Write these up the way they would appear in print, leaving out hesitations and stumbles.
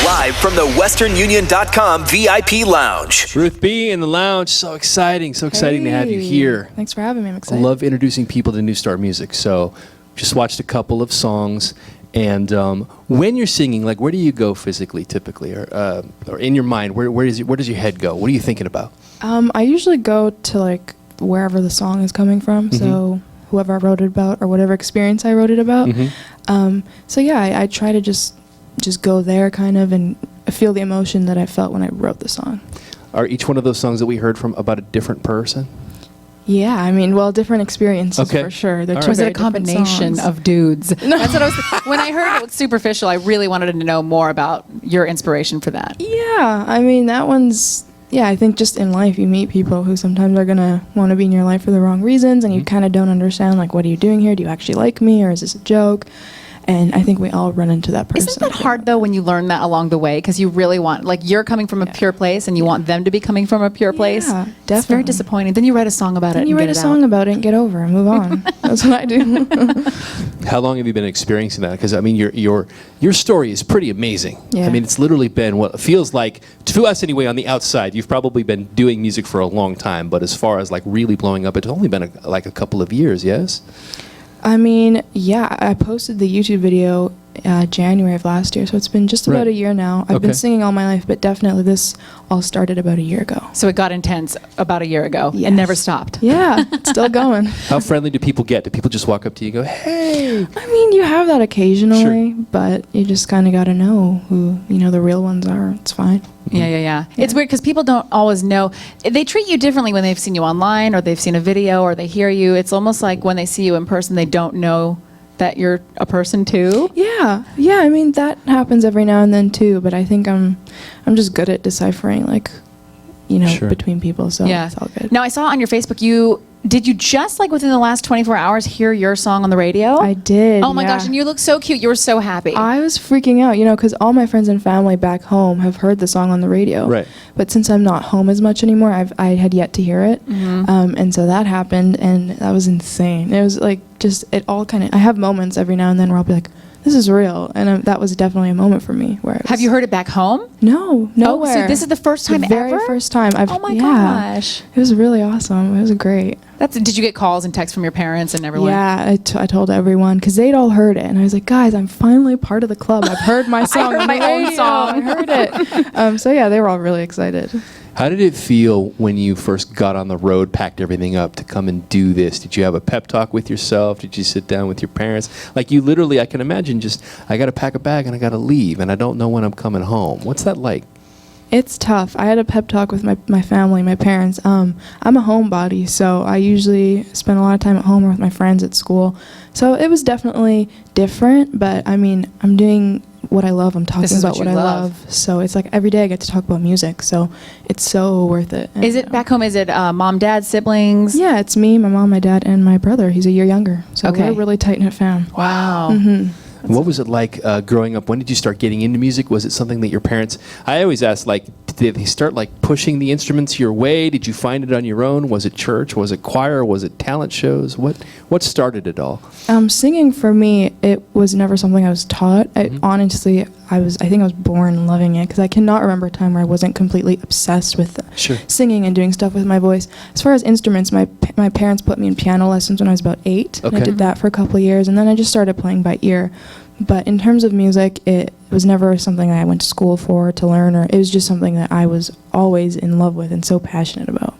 Live from the westernunion.com VIP Lounge. Ruth B in the lounge. So exciting to have you here. Thanks for having me. I'm excited. I love introducing people to New Star Music. So just watched a couple of songs. And when you're singing, like, where do you go physically, typically, or in your mind? Where does your head go? What are you thinking about? I usually go to like wherever the song is coming from. Mm-hmm. So whoever I wrote it about, or whatever experience I wrote it about. Mm-hmm. So yeah, I try to just go there, kind of, and feel the emotion that I felt when I wrote the song. Are each one of those songs that we heard from about a different person? Yeah, I mean, well, different experiences for sure. They're Was it a combination of dudes? That's what I was. When I heard it was superficial, I really wanted to know more about your inspiration for that. Yeah, I mean, that one's. Yeah, I think just in life you meet people who sometimes are gonna want to be in your life for the wrong reasons, and you kind of don't understand, like, what are you doing here? Do you actually like me, or is this a joke? And I think we all run into that person. Isn't that hard, though, when you learn that along the way? Because you really want, like, you're coming from a pure place, and you want them to be coming from a pure place. Yeah, definitely. It's very disappointing. Then you write a song about it. Then you write a song about it and get over and move on. That's what I do. How long have you been experiencing that? Because I mean, your story is pretty amazing. Yeah. I mean, it's literally been what it feels like to us anyway. On the outside, you've probably been doing music for a long time, but as far as like really blowing up, it's only been like a couple of years. Yes. I mean, yeah, I posted the YouTube video January of last year, so it's been just about a year now. I've been singing all my life, but definitely this all started about a year ago. So it got intense about a year ago Yes. and never stopped. Yeah, it's still going. How friendly do people get? Do people just walk up to you and go, "Hey"? I mean, you have that occasionally, but you just kind of got to know who, the real ones are. It's fine. Yeah. It's weird because people don't always know. They treat you differently when they've seen you online, or they've seen a video, or they hear you. It's almost like when they see you in person, they don't know that you're a person too. Yeah. I mean, that happens every now and then too, but I think I'm just good at deciphering, like, between people, so Yeah. it's all good. Now, I saw on your Facebook, did you just, like, within the last 24 hours hear your song on the radio? I did. Oh my gosh, and you look so cute. You were so happy. I was freaking out, because all my friends and family back home have heard the song on the radio. Right. But since I'm not home as much anymore, I had yet to hear it. And so that happened, and that was insane. It was like it all kind of. I have moments every now and then where I'll be like, "This is real," and that was definitely a moment for me. Have you heard it back home? No, nowhere. Oh, so this is the first time the very ever? first time. Oh my gosh. It was really awesome. It was great. Did you get calls and texts from your parents and everyone? Yeah, I told everyone because they'd all heard it, and I was like, "Guys, I'm finally part of the club. I've heard my song. I heard my own song. I heard it." So yeah, they were all really excited. How did it feel when you first got on the road, packed everything up to come and do this? Did you have a pep talk with yourself? Did you sit down with your parents? Like, you literally, I can imagine I got to pack a bag and I got to leave, and I don't know when I'm coming home. What's that like? It's tough. I had a pep talk with my family, my parents. I'm a homebody, so I usually spend a lot of time at home or with my friends at school. So it was definitely different, but I mean, I'm doing what I love. I'm talking about what I love. So it's like every day I get to talk about music, so it's so worth it. Is it back home? Is it mom, dad, siblings? Yeah, it's me, my mom, my dad, and my brother. He's a year younger, so we're a really tight-knit fam. Wow. Mm-hmm. What was it like growing up? When did you start getting into music? Was it something that your parents... I always ask, like, did they start, like, pushing the instruments your way? Did you find it on your own? Was it church? Was it choir? Was it talent shows? What started it all? Singing for me, it was never something I was taught. Honestly, I think I was born loving it, because I cannot remember a time where I wasn't completely obsessed with singing and doing stuff with my voice. As far as instruments, my parents put me in piano lessons when I was about 8. Okay. And I did that for a couple of years, and then I just started playing by ear. But in terms of music, it was never something that I went to school for to learn, or it was just something that I was always in love with and so passionate about.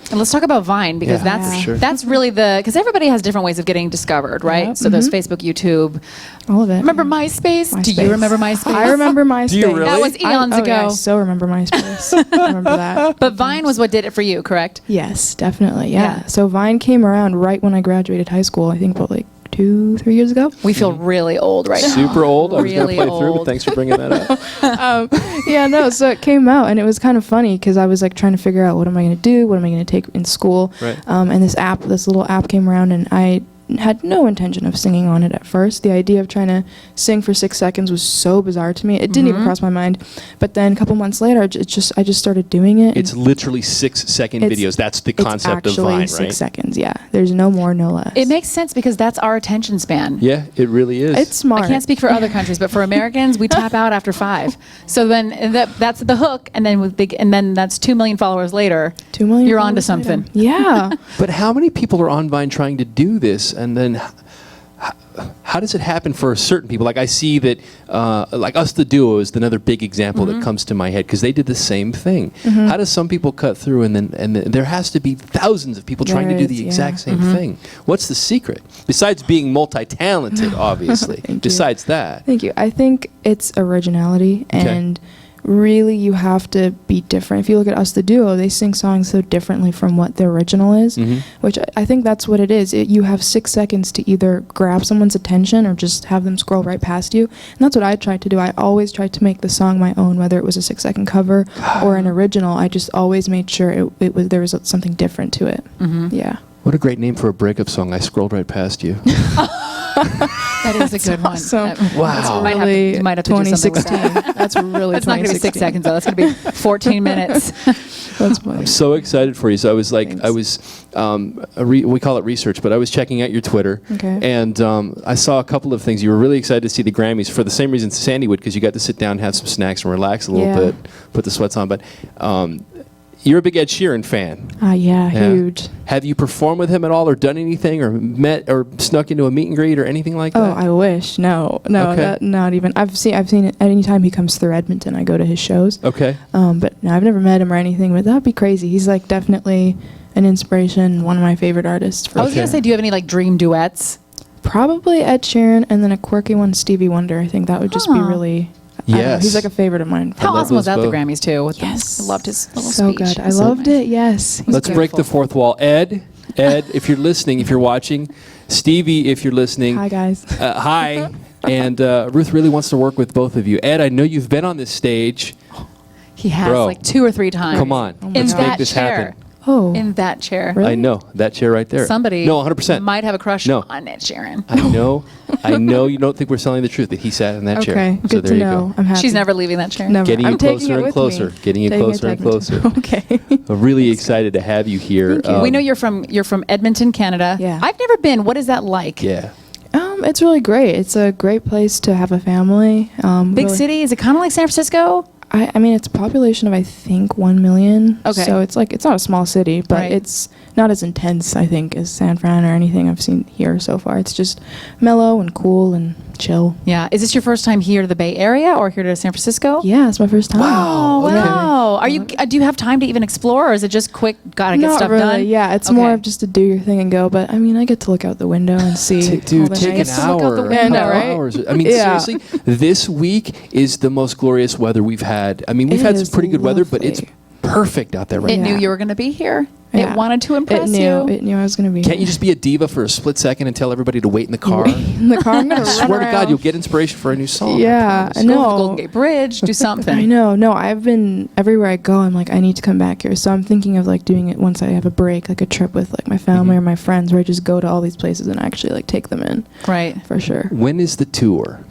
And let's talk about Vine, because that's really because everybody has different ways of getting discovered, right? Yep. So there's Facebook, YouTube. All of it. Remember MySpace? Do you remember MySpace? I remember MySpace. Do you really? That was eons ago. Yeah, I so remember MySpace. I remember that. But Vine was what did it for you, correct? Yes, definitely. Yeah. So Vine came around right when I graduated high school. I think about 2-3 years ago. We feel really old right now. Super old. I was going to Really play through, but old. thanks for bringing that up. So it came out, and it was kind of funny because I was like trying to figure out what am I going to do, what am I going to take in school. Right. And this little app came around, and I had no intention of singing on it at first. The idea of trying to sing for 6 seconds was so bizarre to me. It didn't even cross my mind. But then a couple months later, I just started doing it. It's literally 6-second videos. That's the concept of Vine, right? It's actually 6 seconds, yeah. There's no more, no less. It makes sense because that's our attention span. Yeah, it really is. It's smart. I can't speak for other countries, but for Americans, we tap out after 5. So then that's the hook, and then that's 2 million followers later. 2 million. You're onto followers something. later. Yeah. But how many people are on Vine trying to do this, and then how does it happen for certain people? Like I see that, like Us the Duo is another big example that comes to my head because they did the same thing. How does some people cut through, and then there has to be thousands of people trying to do the exact same thing? What's the secret besides being multi-talented? Obviously, besides that. Thank you. I think it's originality and. Really, you have to be different. If you look at Us the Duo, they sing songs so differently from what the original is, which I think that's what it is. You have 6 seconds to either grab someone's attention or just have them scroll right past you. And that's what I tried to do. I always tried to make the song my own, whether it was a 6-second cover or an original. I just always made sure there was something different to it. Yeah. What a great name for a breakup song. I scrolled right past you. That is a good one. Awesome. Wow. You might have to do something with 2016. that. That's really It's not going to be 6 2016. seconds, though. That's going to be 14 minutes. That's funny. I'm so excited for you. So I was like, Thanks. we call it research, but I was checking out your Twitter, Okay. and I saw a couple of things. You were really excited to see the Grammys for the same reason Sandy would, because you got to sit down, have some snacks, and relax a little bit, put the sweats on. But you're a big Ed Sheeran fan. Yeah, huge. Have you performed with him at all, or done anything, or met, or snuck into a meet and greet, or anything like that? Oh, I wish. No, Okay. that, not even. I've seen it anytime he comes through Edmonton. I go to his shows. Okay. But no, I've never met him or anything. But that'd be crazy. He's like definitely an inspiration. One of my favorite artists. For I was going to say, do you have any like dream duets? probably Ed Sheeran, and then a quirky one, Stevie Wonder. I think that would just be really. I don't know, Yes. he's like a favorite of mine. How love awesome was those that, the both. Grammys, too? With Yes. I loved his little So speech. good. I So loved nice. it. Yes. He's Let's good. break the fourth wall. Ed, if you're listening, if you're watching, Stevie, if you're listening. Hi, guys. Hi. And Ruth really wants to work with both of you. Ed, I know you've been on this stage. He has Bro. like 2 or 3 times. Come on. my Let's God. make that this chair. happen. Oh. In that chair. Really? I know. That chair right there. Somebody No, 100%. might have a crush No. on Ed Sheeran. I know. I know you don't think we're telling the truth, that he sat in that chair. Okay. So Good there to you know. go. I'm happy. She's never leaving that chair. Never. Getting I'm you taking closer it and with closer. me. Getting you Taking it closer and technically. closer. Okay. I'm really excited to have you here. Thank you. We know you're from Edmonton, Canada. Yeah. I've never been. What is that like? Yeah. It's really great. It's a great place to have a family. Big really- city? Is it kind of like San Francisco? I mean, it's a population of I think 1 million. Okay. So it's not a small city, but Right. it's not as intense, I think, as San Fran or anything I've seen here so far. It's just mellow and cool and chill. Yeah. Is this your first time here to the Bay Area or here to San Francisco? Yeah, it's my first time. Oh, Okay. wow. Are you? Do you have time to even explore, or is it just quick? Gotta get Not stuff really. done. Yeah, it's Okay. more of just to do your thing and go. But I mean, I get to look out the window and see. all Dude, the take an nice- to look out the hour. window. I know, couple right? hours. I mean, Yeah. seriously, this week is the most glorious weather we've had. I mean, we've It had some is pretty good weather, but it's lovely. perfect out there right It now. knew you were going to be here. Yeah. It wanted to impress It knew. you. It knew I was going to be. Can't you here. just be a diva for a split second and tell everybody to wait in the car? in the car? I'm gonna I run swear to God, around. you'll get inspiration for a new song. Yeah, I Go know. over the Golden Gate Bridge. Do something. I know. No, I've been everywhere I go. I'm like, I need to come back here. So I'm thinking of like doing it once I have a break, like a trip with like my family or my friends, where I just go to all these places and actually like take them in Right. for sure. When is the tour?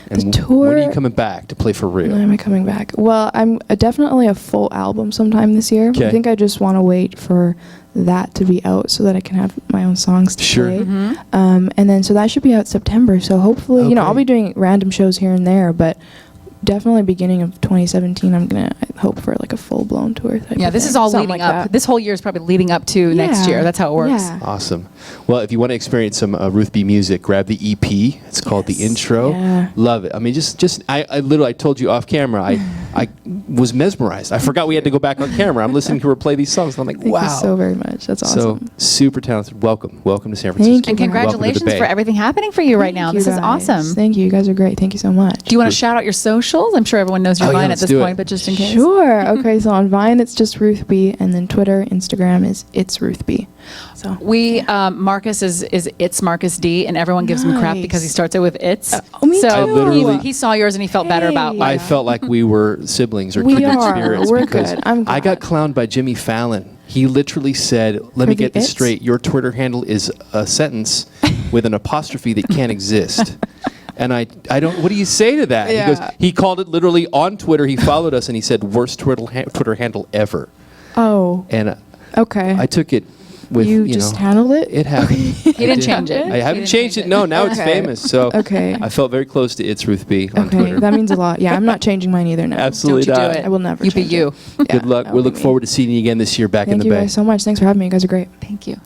And The when are you tour- coming back to play for real? When am I coming back? Well, I'm definitely a full album sometime this year. Okay. I think I just want to wait for that to be out so that I can have my own songs to Sure. play. Mm-hmm. And then so that should be out September. So hopefully, you know, I'll Okay. be doing random shows here and there, but definitely beginning of 2017, I'm gonna hope for like a full blown tour. Type Yeah, of this thing. is all Something leading like up. that. This whole year is probably leading up to next Yeah. year. That's how it works. Yeah. Awesome. Well, if you want to experience some Ruth B music, grab the EP. It's called The Yes. Intro. Yeah. Love it. I mean, I literally, I told you off camera, I was mesmerized. I forgot we had to go back on camera. I'm listening to her play these songs, and I'm like, Thank wow. you so very much. That's awesome. So super talented. Welcome to San Francisco. Thank you. And congratulations Welcome to the for Bay. everything happening for you right now. Thank This you is guys. awesome. Thank you. You guys are great. Thank you so much. Do you want to shout out your socials? I'm sure everyone knows your Oh, yeah, Vine at let's this do it. point, but just in case. Sure. Okay. So on Vine, it's just Ruth B, and then Twitter, Instagram is It's Ruth B. So We Marcus is It's Marcus D, and everyone gives him crap Nice. because he starts it with It's. me so I too. literally- he saw yours and he felt better about Hey. like I felt like we were siblings or We kindred are. spirits We're because good. I'm I got glad. clowned by Jimmy Fallon. He literally said, "Let me the get this It's? straight. Your Twitter handle is a sentence, with an apostrophe that can't exist. And I don't. What do you say to that? Yeah. He goes. He called it literally on Twitter. He followed us and he said, "Worst Twitter handle ever." Oh. And Okay. I took it with you just handled it. It happened. He didn't change it. I haven't changed it. No, now it's Okay. famous. So Okay. I felt very close to It's Ruth B on Okay, Twitter. that means a lot. Yeah, I'm not changing mine either now. Absolutely Don't you not. do it. I will never. You be change you. it. Yeah, Good luck. that We will look be me. forward to seeing you again this year back in Thank the you Bay. guys so much. Thanks for having me. You guys are great. Thank you.